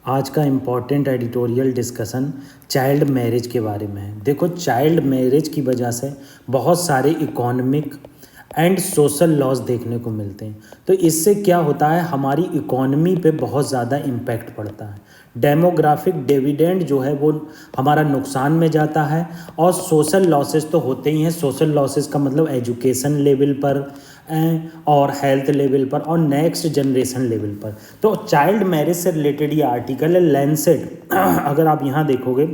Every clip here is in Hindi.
आज का important editorial discussion child marriage के बारे में है। देखो, चाइल्ड मैरिज की वजह से बहुत सारे इकोनॉमिक एंड सोशल लॉस देखने को मिलते हैं। तो इससे क्या होता है, हमारी इकोनॉमी पे बहुत ज़्यादा इम्पैक्ट पड़ता है। डेमोग्राफिक डिविडेंड जो है वो हमारा नुकसान में जाता है, और सोशल लॉसेस तो होते ही हैं। सोशल लॉसेस का मतलब एजुकेशन लेवल पर और हेल्थ लेवल पर और नेक्स्ट जनरेशन लेवल पर। तो चाइल्ड मैरिज से रिलेटेड ये आर्टिकल है लैंसेट। अगर आप यहाँ देखोगे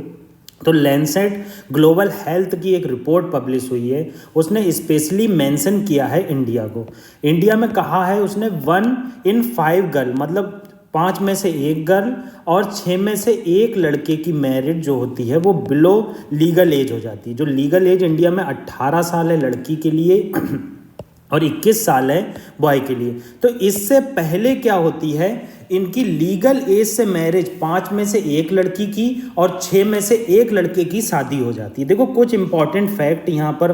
तो लैंसेट ग्लोबल हेल्थ की एक रिपोर्ट पब्लिश हुई है। उसने स्पेशली मेंशन किया है इंडिया को। इंडिया में कहा है उसने 1 in 5 गर्ल, मतलब 5 में से 1 गर्ल और 6 में से 1 लड़के की मैरिज जो होती है वो बिलो लीगल एज हो जाती है। जो लीगल एज इंडिया में 18 साल है लड़की के लिए और 21 साल है बॉय के लिए। तो इससे पहले क्या होती है, इनकी लीगल एज से मैरिज 5 में से 1 लड़की की और 6 में से 1 लड़के की शादी हो जाती है। देखो, कुछ इंपॉर्टेंट फैक्ट यहाँ पर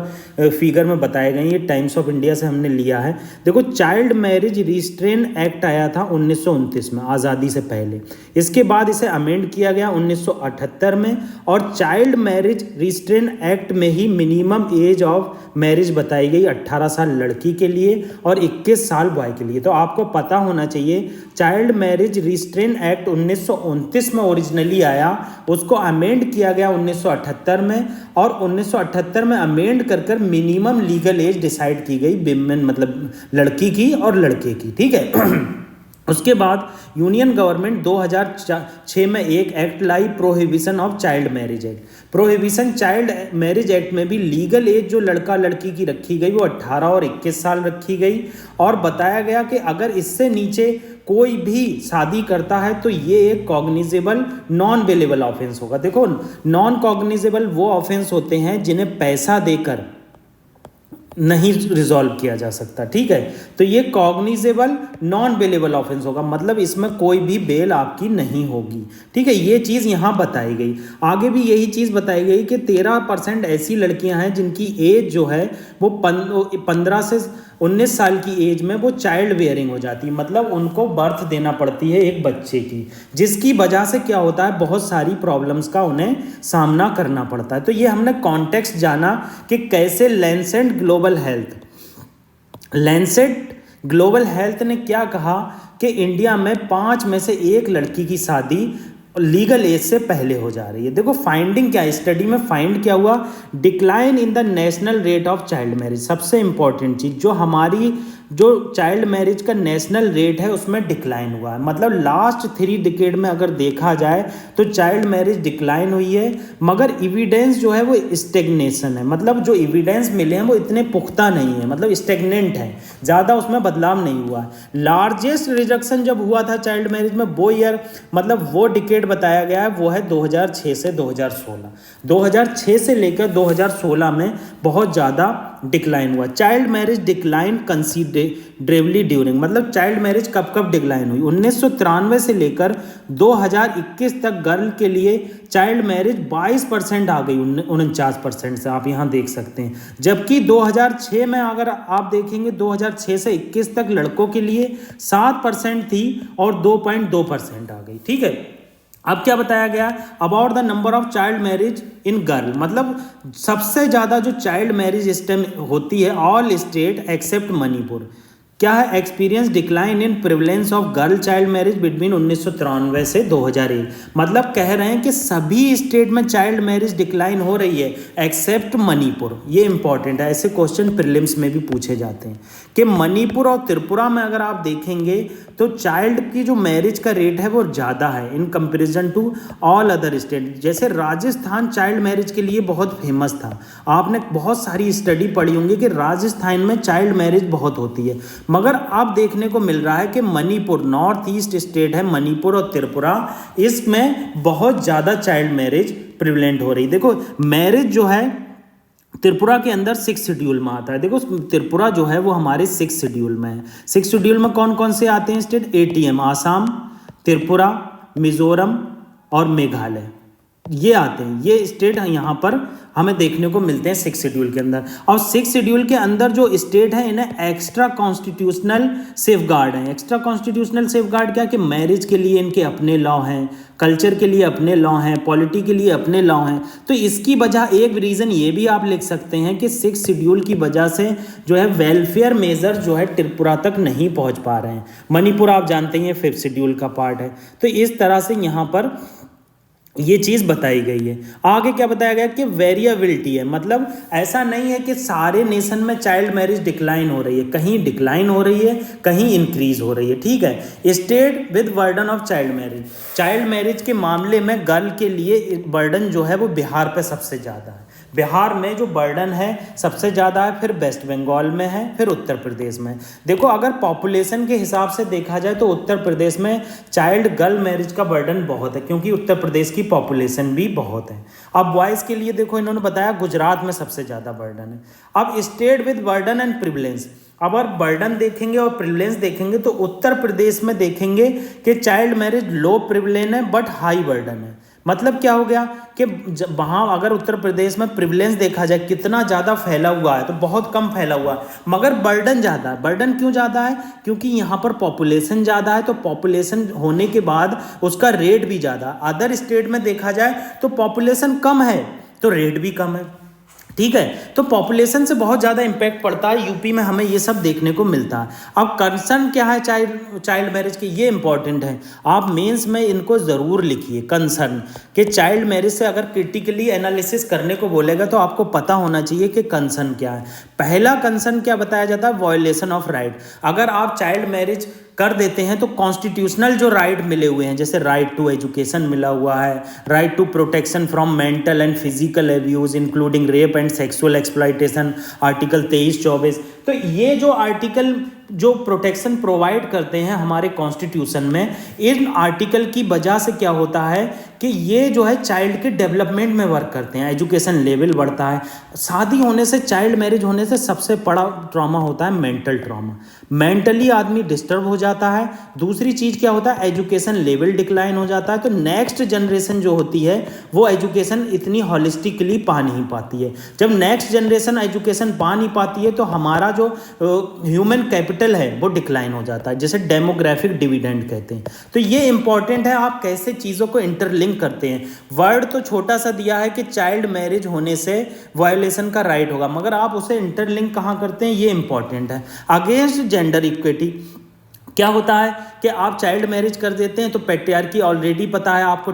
फिगर में बताए गए हैं। ये टाइम्स ऑफ इंडिया से हमने लिया है। देखो, चाइल्ड मैरिज रिस्ट्रेन एक्ट आया था 1929 में, आज़ादी से पहले। इसके बाद इसे अमेंड किया गया 1978 में, और चाइल्ड मैरिज रिस्ट्रेन एक्ट में ही मिनिमम एज ऑफ मैरिज बताई गई 18 साल लड़की के लिए और 21 साल बॉय के लिए। तो आपको पता होना चाहिए, चाइल्ड मैरिज रिस्ट्रेन एक्ट 1929 में ओरिजिनली आया, उसको अमेंड किया गया 1978 में, और 1978 में अमेंड कर मिनिमम लीगल एज डिसाइड की गई विमेन, मतलब लड़की की और लड़के की। ठीक है। उसके बाद यूनियन गवर्नमेंट 2006 में एक act lie, prohibition of child marriage act. Prohibition child marriage act में भी लीगल एज जो लड़का लड़की की रखी गई वो 18 और 21 साल रखी गई, और बताया गया कि अगर इससे नीचे कोई भी शादी करता है तो ये एक कॉग्निजेबल नॉन बेलेबल ऑफेंस होगा। देखो, नॉन कॉग्निजेबल वो ऑफेंस होते हैं जिन्हें पैसा देकर नहीं रिजॉल्व किया जा सकता। ठीक है, तो ये कॉग्निजेबल नॉन बेलेबल ऑफेंस होगा, मतलब इसमें कोई भी बेल आपकी नहीं होगी। ठीक है, ये चीज़ यहाँ बताई गई। आगे भी यही चीज़ बताई गई कि 13% ऐसी लड़कियां हैं जिनकी एज जो है वो 15 से 19 साल की एज में वो चाइल्ड बेयरिंग हो जाती है, मतलब उनको बर्थ देना पड़ती है एक बच्चे की, जिसकी वजह से क्या होता है, बहुत सारी प्रॉब्लम्स का उन्हें सामना करना पड़ता है। तो ये हमने कॉन्टेक्स्ट जाना कि कैसे लैंसेट ग्लोबल हेल्थ ने क्या कहा कि इंडिया में 5 में से 1 लड़की की शादी लीगल एज से पहले हो जा रही है। देखो, फाइंडिंग क्या है, स्टडी में फाइंड क्या हुआ, decline in the national rate of child marriage. सबसे इंपॉर्टेंट चीज़, जो हमारी जो चाइल्ड मैरिज का नेशनल रेट है उसमें डिक्लाइन हुआ है। मतलब लास्ट 3 डिकेड में अगर देखा जाए तो चाइल्ड मैरिज डिक्लाइन हुई है, मगर इविडेंस जो है वो स्टेग्नेशन है। मतलब जो इविडेंस मिले हैं वो इतने पुख्ता नहीं है, मतलब स्टेगनेंट है, ज़्यादा उसमें बदलाव नहीं हुआ है। लार्जेस्ट रिडक्शन जब हुआ था चाइल्ड मैरिज में, वो ईयर मतलब वो डिकेड बताया गया है वो है 2006 से 2016। 2006 से लेकर 2016 में बहुत ज़्यादा डिक्लाइन हुआ। Child marriage decline considerably during, मतलब चाइल्ड मैरिज कब कब डिक्लाइन हुई, 1993 से लेकर 2021 तक गर्ल के लिए चाइल्ड मैरिज 22% आ गई 49% से, आप यहाँ देख सकते हैं। जबकि 2006 में अगर आप देखेंगे 2006 से 21 तक लड़कों के लिए 7% थी और 2.2% आ गई। ठीक है, अब क्या बताया गया, about the number of child marriage in girl, मतलब सबसे ज़्यादा जो चाइल्ड मैरिज इस टाइम होती है ऑल स्टेट एक्सेप्ट मणिपुर। क्या है, experience decline in prevalence of girl child marriage between 1993 से 2001। मतलब कह रहे हैं कि सभी स्टेट में चाइल्ड मैरिज डिक्लाइन हो रही है एक्सेप्ट मणिपुर। ये इंपॉर्टेंट है, ऐसे क्वेश्चन प्रीलिम्स में भी पूछे जाते हैं कि मणिपुर और त्रिपुरा में अगर आप देखेंगे तो चाइल्ड की जो मैरिज का रेट है वो ज़्यादा है in comparison to all other state. जैसे राजस्थान चाइल्ड मैरिज के लिए बहुत फेमस था, आपने बहुत सारी स्टडी पढ़ी होंगी कि राजस्थान में चाइल्ड मैरिज बहुत होती है, मगर अब देखने को मिल रहा है कि मणिपुर, नॉर्थ ईस्ट स्टेट है मणिपुर और त्रिपुरा, इसमें बहुत ज़्यादा चाइल्ड मैरिज प्रिवलेंट हो रही। देखो, मैरिज जो है त्रिपुरा के अंदर 6 शेड्यूल में आता है। देखो, त्रिपुरा जो है वो हमारे 6 शेड्यूल में है। 6 शेड्यूल में कौन कौन से आते हैं स्टेट, ATM आसाम, त्रिपुरा, मिजोरम और मेघालय, ये आते हैं। ये स्टेट यहाँ पर हमें देखने को मिलते हैं 6 शेड्यूल के अंदर। और 6 शेड्यूल के अंदर जो स्टेट है इन्हें एक्स्ट्रा कॉन्स्टिट्यूशनल सेफगार्ड हैं। एक्स्ट्रा कॉन्स्टिट्यूशनल सेफगार्ड क्या कि मैरिज के लिए इनके अपने लॉ हैं, कल्चर के लिए अपने लॉ हैं, पॉलिटी के लिए अपने लॉ हैं। तो इसकी वजह एक रीज़न ये भी आप लिख सकते हैं कि 6 शेड्यूल की वजह से जो है वेलफेयर मेजर जो है त्रिपुरा तक नहीं पहुंच पा रहे हैं। मणिपुर आप जानते हैं 5th शेड्यूल का पार्ट है। तो इस तरह से यहाँ पर ये चीज़ बताई गई है। आगे क्या बताया गया कि वेरिएबिलिटी है, मतलब ऐसा नहीं है कि सारे नेशन में चाइल्ड मैरिज डिक्लाइन हो रही है, कहीं डिक्लाइन हो रही है, कहीं इंक्रीज हो रही है। ठीक है। State with burden of child marriage के मामले में गर्ल के लिए बर्डन जो है वो बिहार पे सबसे ज़्यादा है। बिहार में जो बर्डन है सबसे ज़्यादा है, फिर वेस्ट बंगाल में है, फिर उत्तर प्रदेश में। देखो अगर पॉपुलेशन के हिसाब से देखा जाए तो उत्तर प्रदेश में चाइल्ड गर्ल मैरिज का बर्डन बहुत है, क्योंकि उत्तर प्रदेश की पॉपुलेशन भी बहुत है। अब बॉयज़ के लिए देखो इन्होंने बताया गुजरात में सबसे ज़्यादा बर्डन है। अब state with burden and prevalence, अगर बर्डन देखेंगे और प्रिविलेंस देखेंगे तो उत्तर प्रदेश में देखेंगे कि चाइल्ड मैरिज लो प्रिविलेंस है बट हाई बर्डन है। मतलब क्या हो गया कि वहाँ अगर उत्तर प्रदेश में प्रिविलेंस देखा जाए कितना ज़्यादा फैला हुआ है तो बहुत कम फैला हुआ है, मगर बर्डन ज़्यादा है। बर्डन क्यों ज़्यादा है? क्योंकि यहाँ पर पॉपुलेशन ज़्यादा है, तो पॉपुलेशन होने के बाद उसका रेट भी ज़्यादा। अदर स्टेट में देखा जाए तो पॉपुलेशन कम है तो रेट भी कम है। ठीक है। तो पॉपुलेशन से बहुत ज़्यादा इम्पैक्ट पड़ता है। यूपी में हमें ये सब देखने को मिलता है। अब कंसर्न क्या है चाइल्ड मैरिज के, ये इंपॉर्टेंट है, आप मेंस में इनको ज़रूर लिखिए। कंसर्न कि चाइल्ड मैरिज से अगर क्रिटिकली एनालिसिस करने को बोलेगा तो आपको पता होना चाहिए कि कंसर्न क्या है। पहला कंसर्न क्या बताया जाता है? Violation of right. अगर आप चाइल्ड मैरिज कर देते हैं तो कॉन्स्टिट्यूशनल जो राइट मिले हुए हैं, जैसे राइट टू एजुकेशन मिला हुआ है, right to protection from mental and physical abuse including rape and sexual exploitation, article 23-24। तो ये जो आर्टिकल जो प्रोटेक्शन प्रोवाइड करते हैं हमारे कॉन्स्टिट्यूशन में, इन आर्टिकल की वजह से क्या होता है कि ये जो है चाइल्ड के डेवलपमेंट में वर्क करते हैं, एजुकेशन लेवल बढ़ता है। शादी होने से, चाइल्ड मैरिज होने से सबसे बड़ा ट्रॉमा होता है मेंटल ट्रॉमा। मेंटली आदमी डिस्टर्ब हो जाता है। दूसरी चीज़ क्या होता है? एजुकेशन लेवल डिक्लाइन हो जाता है। तो नेक्स्ट जनरेशन जो होती है वो एजुकेशन इतनी हॉलिस्टिकली पा नहीं पाती है। जब नेक्स्ट जनरेशन एजुकेशन पा नहीं पाती है तो हमारा जो ह्यूमन कैपिटल है वो डिक्लाइन हो जाता है, जैसे डेमोग्राफिक डिविडेंड कहते हैं। तो ये इंपॉर्टेंट है, आप कैसे चीज़ों को इंटरलिंक करते हैं। वर्ड तो छोटा सा दिया है कि चाइल्ड मैरिज होने से वायलेशन का राइट होगा, मगर आप उसे इंटरलिंक कहाँ करते हैं ये इंपॉर्टेंट है। अगेंस्ट जेंडर इक्विटी क्या होता है कि आप चाइल्ड मैरिज कर देते हैं तो पैट्रियार्की ऑलरेडी पता है आपको,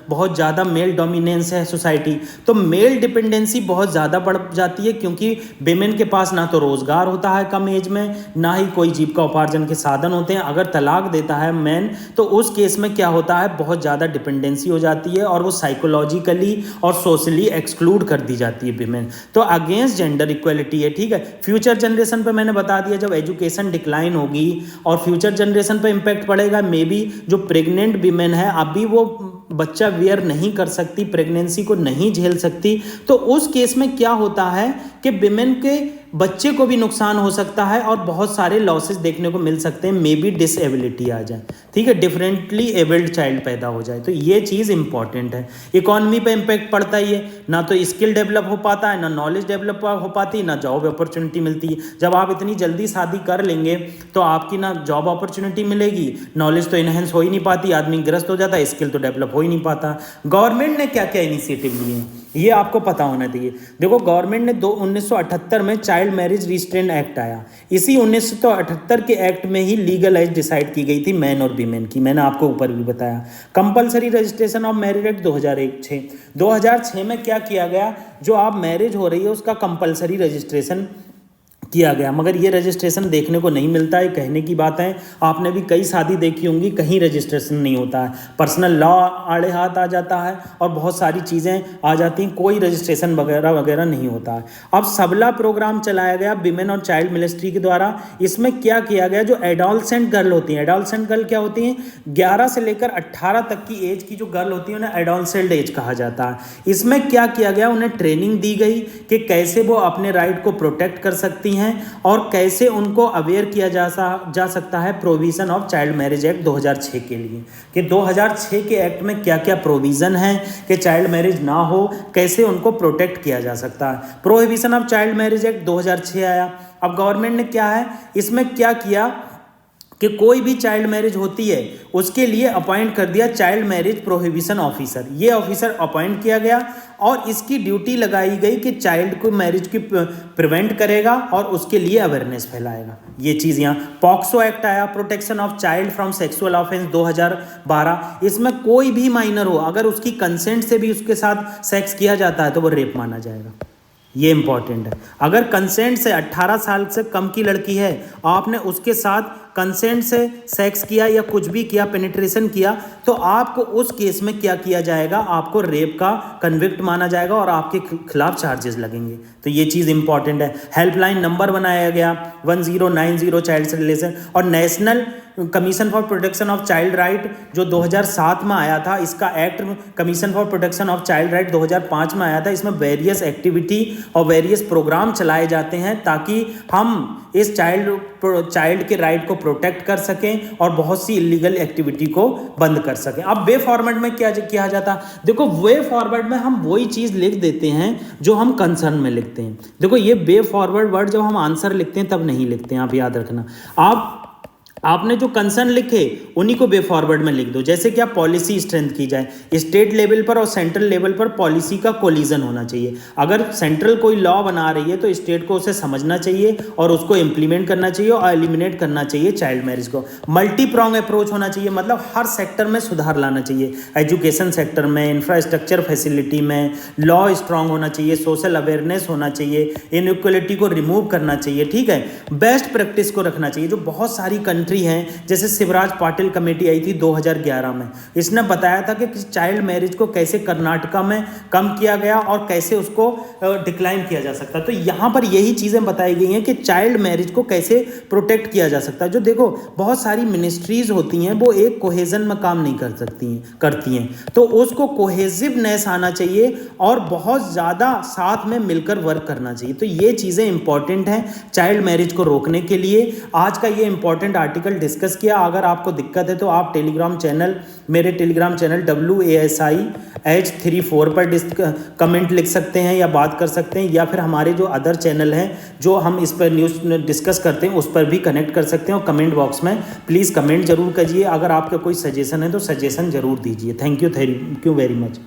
बहुत ज़्यादा मेल डोमिनेंस है सोसाइटी, तो मेल डिपेंडेंसी बहुत ज़्यादा बढ़ जाती है, क्योंकि विमेन के पास ना तो रोज़गार होता है कम एज में, ना ही कोई जीविका उपार्जन के साधन होते हैं। अगर तलाक देता है मैन तो उस केस में क्या होता है, बहुत ज़्यादा डिपेंडेंसी हो जाती है और वो साइकोलॉजिकली और सोशली एक्सक्लूड कर दी जाती है विमेन। तो अगेंस्ट जेंडर इक्वलिटी है। ठीक है। फ्यूचर जनरेशन पर मैंने बता दिया, जब एजुकेशन डिक्लाइन होगी और फ्यूचर जनरेशन पर इम्पैक्ट पड़ेगा। मे बी जो प्रेग्नेंट वीमेन है अभी वो बच्चा वियर नहीं कर सकती, प्रेगनेंसी को नहीं झेल सकती, तो उस केस में क्या होता है कि विमेन के बच्चे को भी नुकसान हो सकता है और बहुत सारे लॉसेस देखने को मिल सकते हैं। मे बी डिसेबिलिटी आ जाए, ठीक है, डिफरेंटली एबल्ड चाइल्ड पैदा हो जाए। तो ये चीज़ इंपॉर्टेंट है। इकोनॉमी पे इम्पैक्ट पड़ता ही है, ना तो स्किल डेवलप हो पाता है, ना नॉलेज डेवलप हो पाती, ना जॉब अपॉर्चुनिटी मिलती है। जब आप इतनी जल्दी शादी कर लेंगे तो आपकी ना जॉब अपॉर्चुनिटी मिलेगी, नॉलेज तो इनहेंस हो ही नहीं पाती, आदमी ग्रस्त हो जाता है, स्किल तो डेवलप हो ही नहीं पाता। गवर्नमेंट ने क्या क्या इनिशिएटिव लिए हैं ये आपको पता होना चाहिए। देखो गवर्नमेंट ने 1978 में चाइल्ड मैरिज रिस्ट्रेंट एक्ट आया। इसी 1978 के एक्ट में ही लीगल एज डिसाइड की गई थी मैन और वीमेन की, मैंने आपको ऊपर भी बताया। Compulsory registration of marriage act 2006 में क्या किया गया, जो आप मैरिज हो रही है उसका कंपलसरी रजिस्ट्रेशन किया गया, मगर ये रजिस्ट्रेशन देखने को नहीं मिलता है। कहने की बात है, आपने भी कई शादी देखी होंगी, कहीं रजिस्ट्रेशन नहीं होता है, पर्सनल लॉ आड़े हाथ आ जाता है और बहुत सारी चीज़ें आ जाती हैं, कोई रजिस्ट्रेशन वगैरह वगैरह नहीं होता है। अब सबला प्रोग्राम चलाया गया विमेन और चाइल्ड मिनिस्ट्री के द्वारा। इसमें क्या किया गया, जो एडोलसेंट गर्ल होती हैं, एडोलसेंट गर्ल क्या होती हैं, 11 से लेकर 18 तक की एज की जो गर्ल होती है उन्हें एडोलसेंट एज कहा जाता है। इसमें क्या किया गया, उन्हें ट्रेनिंग दी गई कि कैसे वो अपने राइट को प्रोटेक्ट कर सकती हैं, हैं और कैसे उनको अवेयर किया जा सकता है provision of child marriage act 2006 के लिए, कि 2006 के एक्ट में क्या क्या प्रोविज़न है कि चाइल्ड मैरिज ना हो, कैसे उनको प्रोटेक्ट किया जा सकता है। Prohibition of child marriage act 2006 आया। अब गवर्नमेंट ने क्या है इसमें क्या किया कि कोई भी चाइल्ड मैरिज होती है उसके लिए अपॉइंट कर दिया चाइल्ड मैरिज प्रोहिबिशन ऑफिसर। ये ऑफिसर अपॉइंट किया गया और इसकी ड्यूटी लगाई गई कि चाइल्ड को मैरिज की प्रिवेंट करेगा और उसके लिए अवेयरनेस फैलाएगा। ये चीज़ यहाँ पॉक्सो एक्ट आया, protection of child from sexual offence 2012। इसमें कोई भी माइनर हो अगर उसकी कंसेंट से भी उसके साथ सेक्स किया जाता है तो वो रेप माना जाएगा। ये इंपॉर्टेंट है। अगर कंसेंट से 18 साल से कम की लड़की है, आपने उसके साथ कंसेंट से सेक्स किया या कुछ भी किया, पेनिट्रेशन किया, तो आपको उस केस में क्या किया जाएगा, आपको रेप का कन्विक्ट माना जाएगा और आपके खिलाफ चार्जेस लगेंगे। तो ये चीज़ इंपॉर्टेंट है। हेल्पलाइन नंबर बनाया गया 1090 चाइल्ड रिलेशन, और national commission for protection of child right जो 2007 में आया था, इसका act commission for protection of child right 2005 में आया था। इसमें वेरियस एक्टिविटी और वेरियस प्रोग्राम चलाए जाते हैं ताकि हम इस चाइल्ड के राइट को प्रोटेक्ट कर सकें और बहुत सी इलीगल एक्टिविटी को बंद कर सकें। अब वे फॉर्मेट में क्या किया जाता, देखो वे फॉरवर्ड में हम वही चीज़ लिख देते हैं जो हम कंसर्न में लिखते हैं। देखो ये वे फॉरवर्ड वर्ड जब हम आंसर लिखते हैं तब नहीं लिखते हैं, आप याद रखना। आपने जो कंसर्न लिखे उन्हीं को वे फॉरवर्ड में लिख दो। जैसे कि आप पॉलिसी स्ट्रेंथ की जाए, स्टेट लेवल पर और सेंट्रल लेवल पर पॉलिसी का कोलिजन होना चाहिए। अगर सेंट्रल कोई लॉ बना रही है तो स्टेट को उसे समझना चाहिए और उसको इम्प्लीमेंट करना चाहिए और एलिमिनेट करना चाहिए चाइल्ड मैरिज को। मल्टी प्रोंग अप्रोच होना चाहिए, मतलब हर सेक्टर में सुधार लाना चाहिए। एजुकेशन सेक्टर में, इंफ्रास्ट्रक्चर फैसिलिटी में लॉ स्ट्रांग होना चाहिए, सोशल अवेयरनेस होना चाहिए, इनइक्वलिटी को रिमूव करना चाहिए, ठीक है। बेस्ट प्रैक्टिस को रखना चाहिए। जो बहुत सारी कंट्री हैं, जैसे शिवराज पाटिल कमेटी आई थी 2011 में, इसने बताया था कि चाइल्ड मैरिज को कैसे कर्नाटका में कम किया गया और कैसे उसको डिक्लाइन किया जा सकता है। तो यहाँ पर यही चीज़ें बताई गई हैं कि चाइल्ड मैरिज को कैसे प्रोटेक्ट किया जा सकता है। जो देखो बहुत सारी मिनिस्ट्रीज होती हैं वो एक कोहेजन में काम नहीं करती हैं, तो उसको कोहेसिवनेस आना चाहिए और बहुत ज़्यादा साथ में मिलकर वर्क करना चाहिए। तो ये चीज़ें इंपॉर्टेंट हैं चाइल्ड मैरिज को रोकने के लिए। आज का ये इंपॉर्टेंट आर्टिकल डिस्कस किया। अगर आपको दिक्कत है तो आप मेरे टेलीग्राम चैनल WASIH34 पर कमेंट लिख सकते हैं या बात कर सकते हैं, या फिर हमारे जो अदर चैनल हैं जो हम इस पर न्यूज़ डिस्कस करते हैं उस पर भी कनेक्ट कर सकते हैं। और कमेंट बॉक्स में प्लीज़ कमेंट जरूर कीजिए। अगर आपका कोई सजेशन है तो सजेशन जरूर दीजिए। Thank you very much.